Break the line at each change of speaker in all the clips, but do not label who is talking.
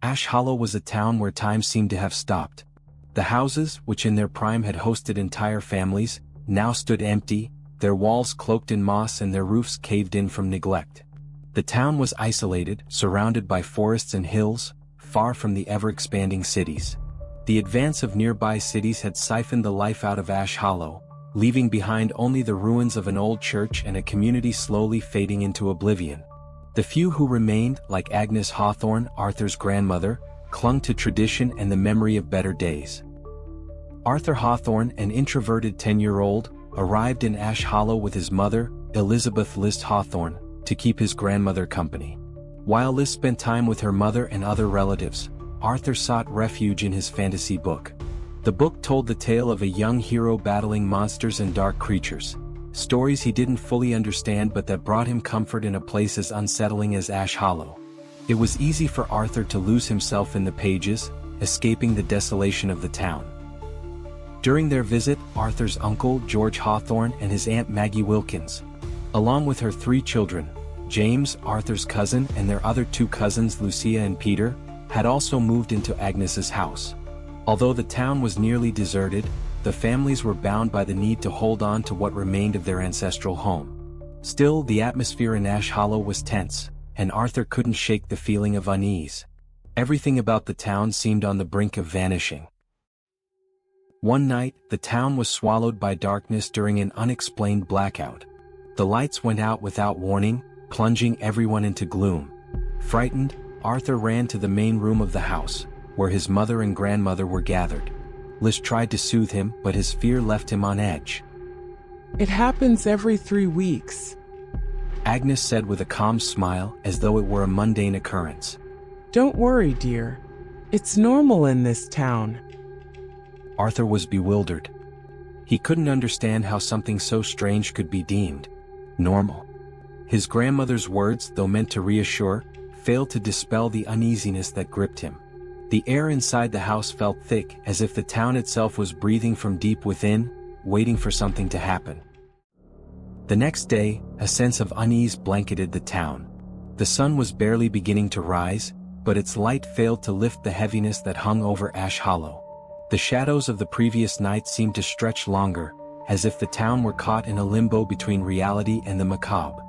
Ash Hollow was a town where time seemed to have stopped. The houses, which in their prime had hosted entire families, now stood empty, their walls cloaked in moss and their roofs caved in from neglect. The town was isolated, surrounded by forests and hills, far from the ever-expanding cities. The advance of nearby cities had siphoned the life out of Ash Hollow, leaving behind only the ruins of an old church and a community slowly fading into oblivion. The few who remained, like Agnes Hawthorne, Arthur's grandmother, clung to tradition and the memory of better days. Arthur Hawthorne, an introverted 10-year-old, arrived in Ash Hollow with his mother, Elizabeth List Hawthorne, to keep his grandmother company. While Liz spent time with her mother and other relatives, Arthur sought refuge in his fantasy book. The book told the tale of a young hero battling monsters and dark creatures, stories he didn't fully understand but that brought him comfort in a place as unsettling as Ash Hollow. It was easy for Arthur to lose himself in the pages, escaping the desolation of the town. During their visit, Arthur's uncle George Hawthorne and his aunt Maggie Wilkins, along with her 3 children, James, Arthur's cousin, and their other 2 cousins Lucia and Peter, had also moved into Agnes's house. Although the town was nearly deserted, the families were bound by the need to hold on to what remained of their ancestral home. Still, the atmosphere in Ash Hollow was tense, and Arthur couldn't shake the feeling of unease. Everything about the town seemed on the brink of vanishing. One night, the town was swallowed by darkness during an unexplained blackout. The lights went out without warning, plunging everyone into gloom. Frightened, Arthur ran to the main room of the house, where his mother and grandmother were gathered. Liz tried to soothe him, but his fear left him on edge.
"It happens every 3 weeks,"
Agnes said with a calm smile, as though it were a mundane occurrence.
"Don't worry, dear. It's normal in this town."
Arthur was bewildered. He couldn't understand how something so strange could be deemed normal. His grandmother's words, though meant to reassure, failed to dispel the uneasiness that gripped him. The air inside the house felt thick, as if the town itself was breathing from deep within, waiting for something to happen. The next day, a sense of unease blanketed the town. The sun was barely beginning to rise, but its light failed to lift the heaviness that hung over Ash Hollow. The shadows of the previous night seemed to stretch longer, as if the town were caught in a limbo between reality and the macabre.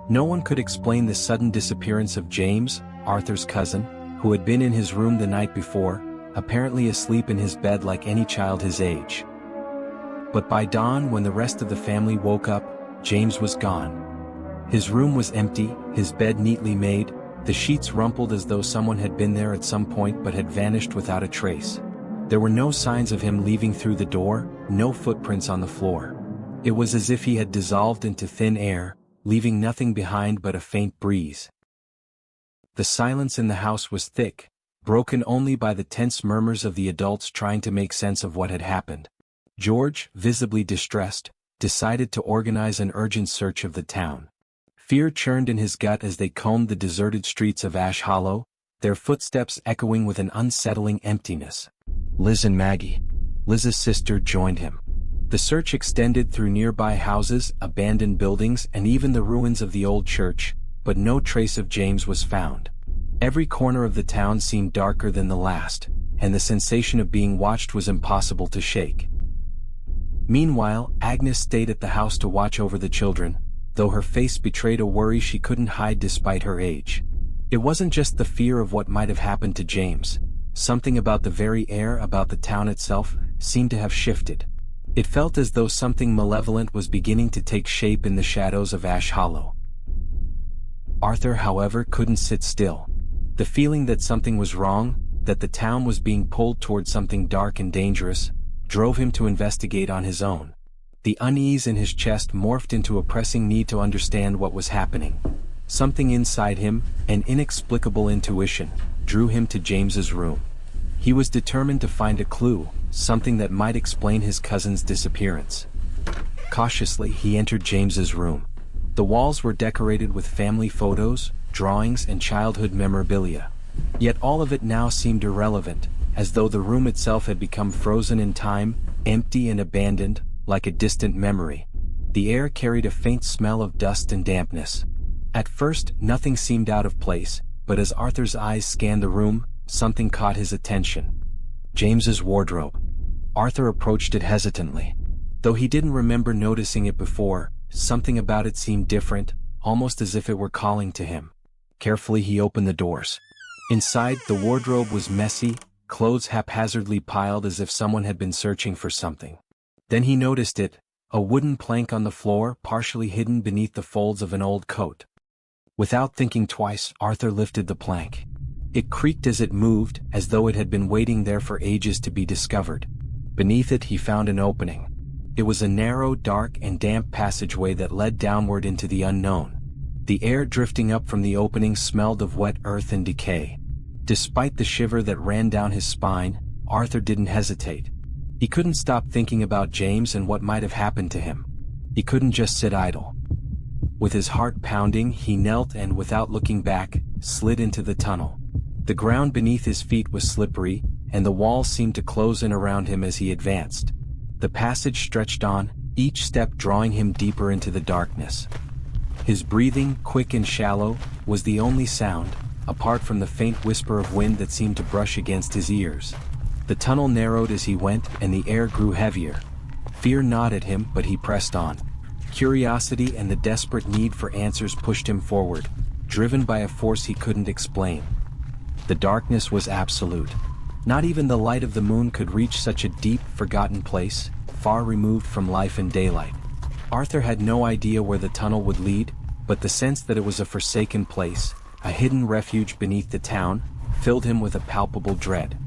No one could explain the sudden disappearance of James, Arthur's cousin, who had been in his room the night before, apparently asleep in his bed like any child his age. But by dawn, when the rest of the family woke up, James was gone. His room was empty, his bed neatly made, the sheets rumpled as though someone had been there at some point but had vanished without a trace. There were no signs of him leaving through the door, no footprints on the floor. It was as if he had dissolved into thin air, leaving nothing behind but a faint breeze. The silence in the house was thick, broken only by the tense murmurs of the adults trying to make sense of what had happened. George, visibly distressed, decided to organize an urgent search of the town. Fear churned in his gut as they combed the deserted streets of Ash Hollow, their footsteps echoing with an unsettling emptiness. Liz and Maggie, Liz's sister, joined him. The search extended through nearby houses, abandoned buildings, and even the ruins of the old church, but no trace of James was found. Every corner of the town seemed darker than the last, and the sensation of being watched was impossible to shake. Meanwhile, Agnes stayed at the house to watch over the children, though her face betrayed a worry she couldn't hide despite her age. It wasn't just the fear of what might have happened to James. Something about the very air, about the town itself, seemed to have shifted. It felt as though something malevolent was beginning to take shape in the shadows of Ash Hollow. Arthur, however, couldn't sit still. The feeling that something was wrong, that the town was being pulled toward something dark and dangerous, drove him to investigate on his own. The unease in his chest morphed into a pressing need to understand what was happening. Something inside him, an inexplicable intuition, drew him to James's room. He was determined to find a clue, something that might explain his cousin's disappearance. Cautiously, he entered James's room. The walls were decorated with family photos, drawings, and childhood memorabilia. Yet all of it now seemed irrelevant, as though the room itself had become frozen in time, empty and abandoned, like a distant memory. The air carried a faint smell of dust and dampness. At first, nothing seemed out of place, but as Arthur's eyes scanned the room, something caught his attention. James's wardrobe. Arthur approached it hesitantly. Though he didn't remember noticing it before, something about it seemed different, almost as if it were calling to him. Carefully he opened the doors. Inside, the wardrobe was messy, clothes haphazardly piled as if someone had been searching for something. Then he noticed it, a wooden plank on the floor partially hidden beneath the folds of an old coat. Without thinking twice, Arthur lifted the plank. It creaked as it moved, as though it had been waiting there for ages to be discovered. Beneath it he found an opening. It was a narrow, dark, and damp passageway that led downward into the unknown. The air drifting up from the opening smelled of wet earth and decay. Despite the shiver that ran down his spine, Arthur didn't hesitate. He couldn't stop thinking about James and what might have happened to him. He couldn't just sit idle. With his heart pounding, he knelt and, without looking back, slid into the tunnel. The ground beneath his feet was slippery, and the walls seemed to close in around him as he advanced. The passage stretched on, each step drawing him deeper into the darkness. His breathing, quick and shallow, was the only sound, apart from the faint whisper of wind that seemed to brush against his ears. The tunnel narrowed as he went, and the air grew heavier. Fear gnawed at him, but he pressed on. Curiosity and the desperate need for answers pushed him forward, driven by a force he couldn't explain. The darkness was absolute. Not even the light of the moon could reach such a deep, forgotten place, far removed from life and daylight. Arthur had no idea where the tunnel would lead, but the sense that it was a forsaken place, a hidden refuge beneath the town, filled him with a palpable dread.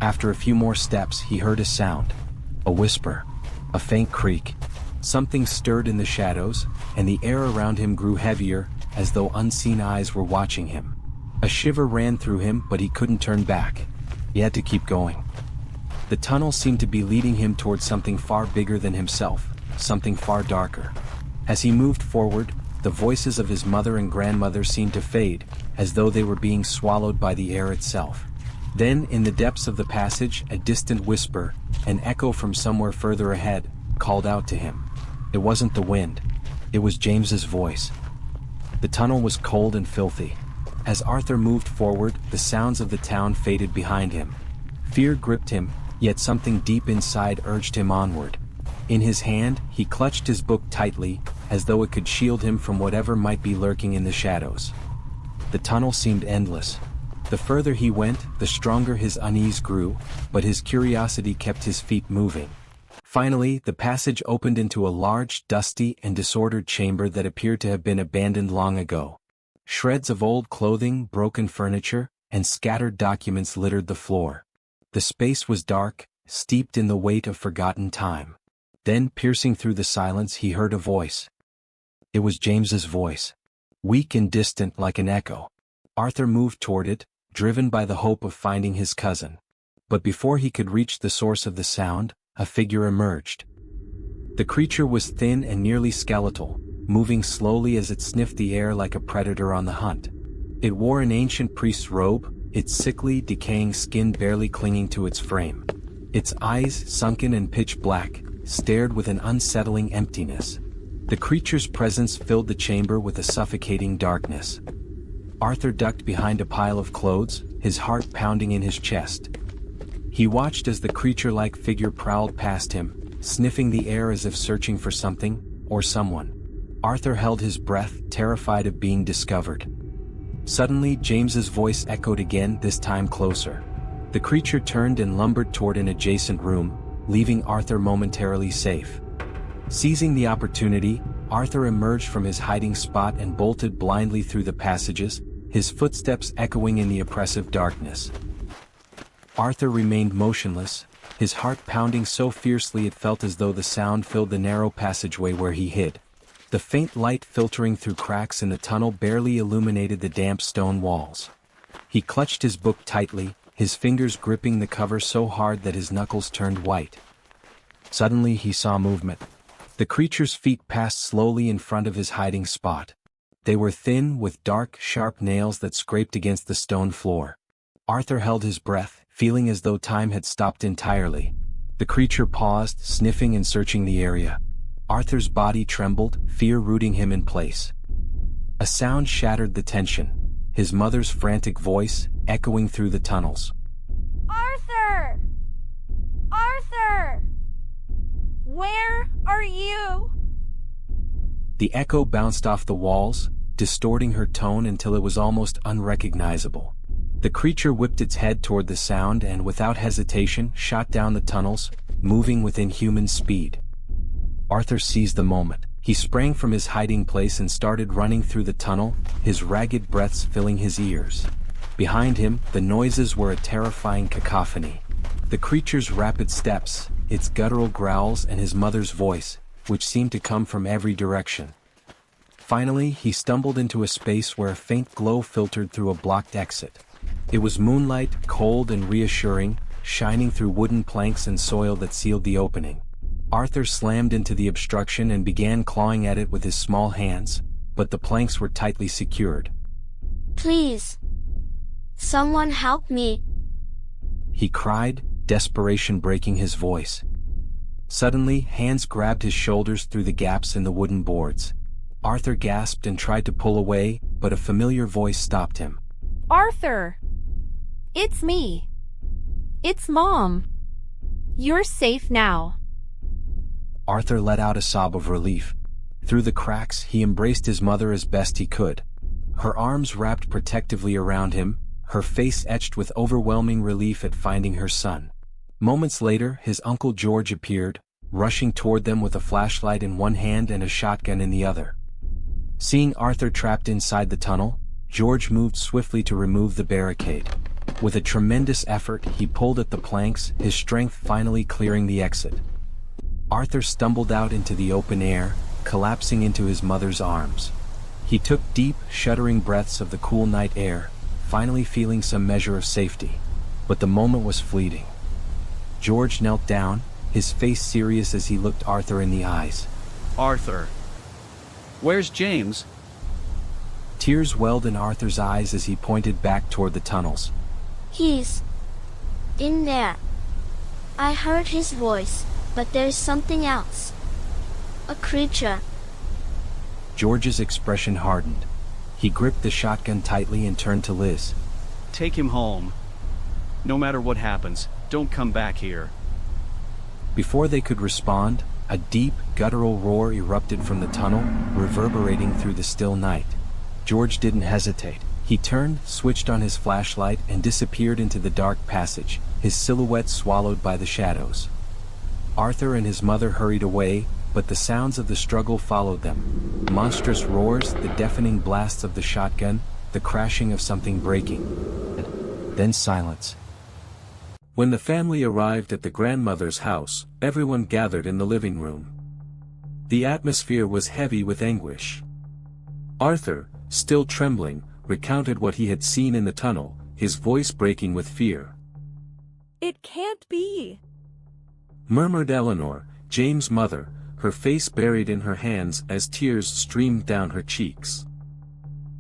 After a few more steps, he heard a sound. A whisper. A faint creak. Something stirred in the shadows, and the air around him grew heavier, as though unseen eyes were watching him. A shiver ran through him, but he couldn't turn back. He had to keep going. The tunnel seemed to be leading him towards something far bigger than himself, something far darker. As he moved forward, the voices of his mother and grandmother seemed to fade, as though they were being swallowed by the air itself. Then, in the depths of the passage, a distant whisper, an echo from somewhere further ahead, called out to him. It wasn't the wind. It was James's voice. The tunnel was cold and filthy. As Arthur moved forward, the sounds of the town faded behind him. Fear gripped him, yet something deep inside urged him onward. In his hand, he clutched his book tightly, as though it could shield him from whatever might be lurking in the shadows. The tunnel seemed endless. The further he went, the stronger his unease grew, but his curiosity kept his feet moving. Finally, the passage opened into a large, dusty, and disordered chamber that appeared to have been abandoned long ago. Shreds of old clothing, broken furniture, and scattered documents littered the floor. The space was dark, steeped in the weight of forgotten time. Then, piercing through the silence, he heard a voice. It was James's voice. Weak and distant like an echo. Arthur moved toward it, driven by the hope of finding his cousin. But before he could reach the source of the sound, a figure emerged. The creature was thin and nearly skeletal, moving slowly as it sniffed the air like a predator on the hunt. It wore an ancient priest's robe, its sickly, decaying skin barely clinging to its frame. Its eyes, sunken and pitch black, stared with an unsettling emptiness. The creature's presence filled the chamber with a suffocating darkness. Arthur ducked behind a pile of clothes, his heart pounding in his chest. He watched as the creature-like figure prowled past him, sniffing the air as if searching for something, or someone. Arthur held his breath, terrified of being discovered. Suddenly, James's voice echoed again, this time closer. The creature turned and lumbered toward an adjacent room, leaving Arthur momentarily safe. Seizing the opportunity, Arthur emerged from his hiding spot and bolted blindly through the passages, his footsteps echoing in the oppressive darkness. Arthur remained motionless, his heart pounding so fiercely it felt as though the sound filled the narrow passageway where he hid. The faint light filtering through cracks in the tunnel barely illuminated the damp stone walls. He clutched his book tightly, his fingers gripping the cover so hard that his knuckles turned white. Suddenly he saw movement. The creature's feet passed slowly in front of his hiding spot. They were thin, with dark, sharp nails that scraped against the stone floor. Arthur held his breath, feeling as though time had stopped entirely. The creature paused, sniffing and searching the area. Arthur's body trembled, fear rooting him in place. A sound shattered the tension. his mother's frantic voice echoing through the tunnels.
Arthur! Arthur! Where are you?
The echo bounced off the walls, distorting her tone until it was almost unrecognizable. The creature whipped its head toward the sound and without hesitation shot down the tunnels, moving with inhuman speed. Arthur seized the moment. He sprang from his hiding place and started running through the tunnel, his ragged breaths filling his ears. Behind him, the noises were a terrifying cacophony. The creature's rapid steps, its guttural growls and his mother's voice, which seemed to come from every direction. Finally, he stumbled into a space where a faint glow filtered through a blocked exit. It was moonlight, cold and reassuring, shining through wooden planks and soil that sealed the opening. Arthur slammed into the obstruction and began clawing at it with his small hands, but the planks were tightly secured.
Please. Someone help me.
He cried, desperation breaking his voice. Suddenly, hands grabbed his shoulders through the gaps in the wooden boards. Arthur gasped and tried to pull away, but a familiar voice stopped him.
Arthur! It's me. It's Mom. You're safe now.
Arthur let out a sob of relief. Through the cracks, he embraced his mother as best he could. Her arms wrapped protectively around him, her face etched with overwhelming relief at finding her son. Moments later, his Uncle George appeared, rushing toward them with a flashlight in one hand and a shotgun in the other. Seeing Arthur trapped inside the tunnel, George moved swiftly to remove the barricade. With a tremendous effort, he pulled at the planks, his strength finally clearing the exit. Arthur stumbled out into the open air, collapsing into his mother's arms. He took deep, shuddering breaths of the cool night air, finally feeling some measure of safety. But the moment was fleeting. George knelt down, his face serious as he looked Arthur in the eyes.
Arthur. Where's James?
Tears welled in Arthur's eyes as he pointed back toward the tunnels.
He's in there. I heard his voice, but there's something else. A creature.
George's expression hardened. He gripped the shotgun tightly and turned to Liz.
Take him home. No matter what happens, don't come back here.
Before they could respond, a deep, guttural roar erupted from the tunnel, reverberating through the still night. George didn't hesitate. He turned, switched on his flashlight, and disappeared into the dark passage, his silhouette swallowed by the shadows. Arthur and his mother hurried away, but the sounds of the struggle followed them. Monstrous roars, the deafening blasts of the shotgun, the crashing of something breaking. Then silence. When the family arrived at the grandmother's house, everyone gathered in the living room. The atmosphere was heavy with anguish. Arthur, still trembling, recounted what he had seen in the tunnel, his voice breaking with fear.
It can't be,
murmured Eleanor, James' mother, her face buried in her hands as tears streamed down her cheeks.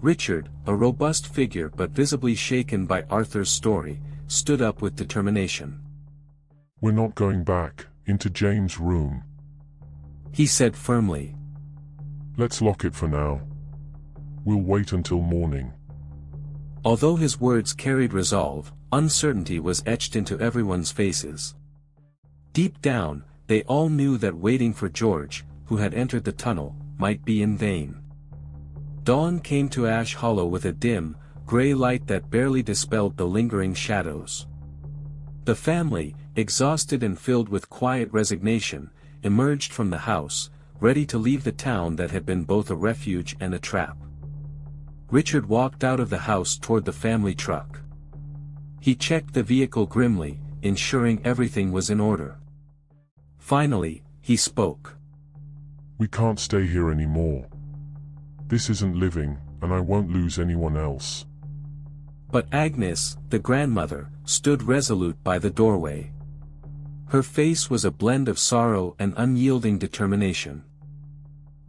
Richard, a robust figure but visibly shaken by Arthur's story, stood up with determination.
We're not going back into James' room,
he said firmly.
Let's lock it for now. We'll wait until morning.
Although his words carried resolve, uncertainty was etched into everyone's faces. Deep down, they all knew that waiting for George, who had entered the tunnel, might be in vain. Dawn came to Ash Hollow with a dim, gray light that barely dispelled the lingering shadows. The family, exhausted and filled with quiet resignation, emerged from the house, ready to leave the town that had been both a refuge and a trap. Richard walked out of the house toward the family truck. He checked the vehicle grimly, ensuring everything was in order. Finally, he spoke.
We can't stay here anymore. This isn't living, and I won't lose anyone else.
But Agnes, the grandmother, stood resolute by the doorway. Her face was a blend of sorrow and unyielding determination.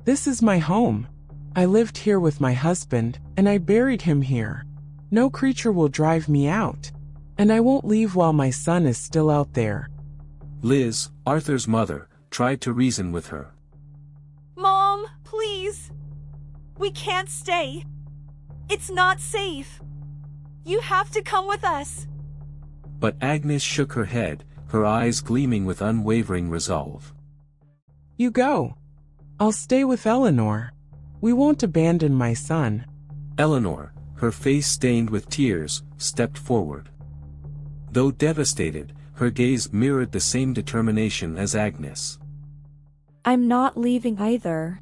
This is my home. I lived here with my husband, and I buried him here. No creature will drive me out. And I won't leave while my son is still out there.
Liz, Arthur's mother, tried to reason with her.
Mom, please. We can't stay. It's not safe. You have to come with us.
But Agnes shook her head, her eyes gleaming with unwavering resolve.
You go. I'll stay with Eleanor. We won't abandon my son.
Eleanor, her face stained with tears, stepped forward. Though devastated, her gaze mirrored the same determination as Agnes.
I'm not leaving either.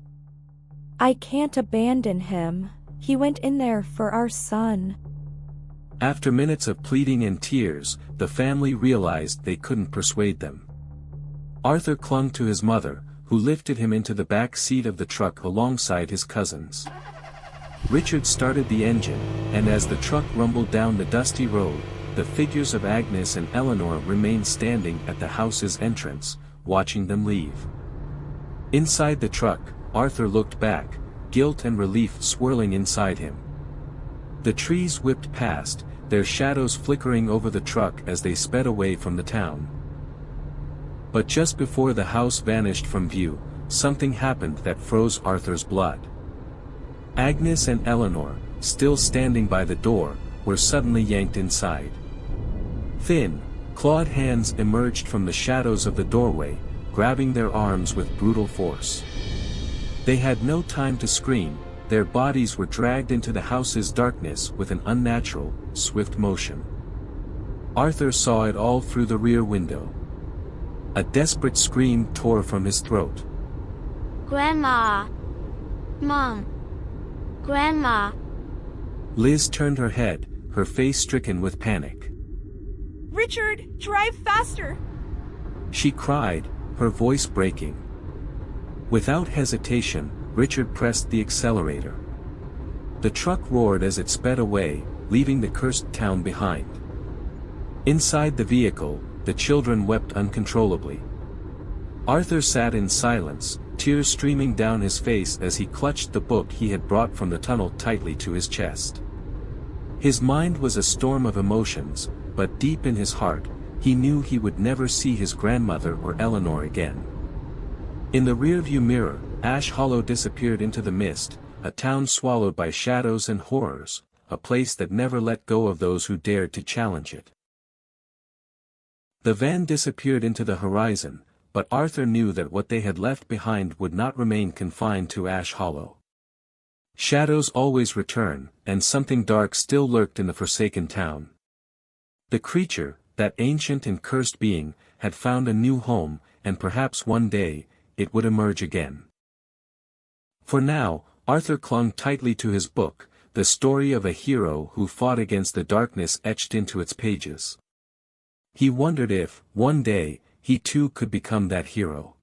I can't abandon him. He went in there for our son.
After minutes of pleading and tears, the family realized they couldn't persuade them. Arthur clung to his mother, who lifted him into the back seat of the truck alongside his cousins. Richard started the engine, and as the truck rumbled down the dusty road, the figures of Agnes and Eleanor remained standing at the house's entrance, watching them leave. Inside the truck, Arthur looked back, guilt and relief swirling inside him. The trees whipped past, their shadows flickering over the truck as they sped away from the town. But just before the house vanished from view, something happened that froze Arthur's blood. Agnes and Eleanor, still standing by the door, were suddenly yanked inside. Thin, clawed hands emerged from the shadows of the doorway, grabbing their arms with brutal force. They had no time to scream, their bodies were dragged into the house's darkness with an unnatural, swift motion. Arthur saw it all through the rear window. A desperate scream tore from his throat.
Grandma! Mom! Grandma!
Liz turned her head, her face stricken with panic.
Richard, drive faster!
She cried, her voice breaking. Without hesitation, Richard pressed the accelerator. The truck roared as it sped away, leaving the cursed town behind. Inside the vehicle, the children wept uncontrollably. Arthur sat in silence, tears streaming down his face as he clutched the book he had brought from the tunnel tightly to his chest. His mind was a storm of emotions, but deep in his heart, he knew he would never see his grandmother or Eleanor again. In the rearview mirror, Ash Hollow disappeared into the mist, a town swallowed by shadows and horrors, a place that never let go of those who dared to challenge it. The van disappeared into the horizon, but Arthur knew that what they had left behind would not remain confined to Ash Hollow. Shadows always return, and something dark still lurked in the forsaken town. The creature, that ancient and cursed being, had found a new home, and perhaps one day, it would emerge again. For now, Arthur clung tightly to his book, the story of a hero who fought against the darkness etched into its pages. He wondered if, one day, he too could become that hero.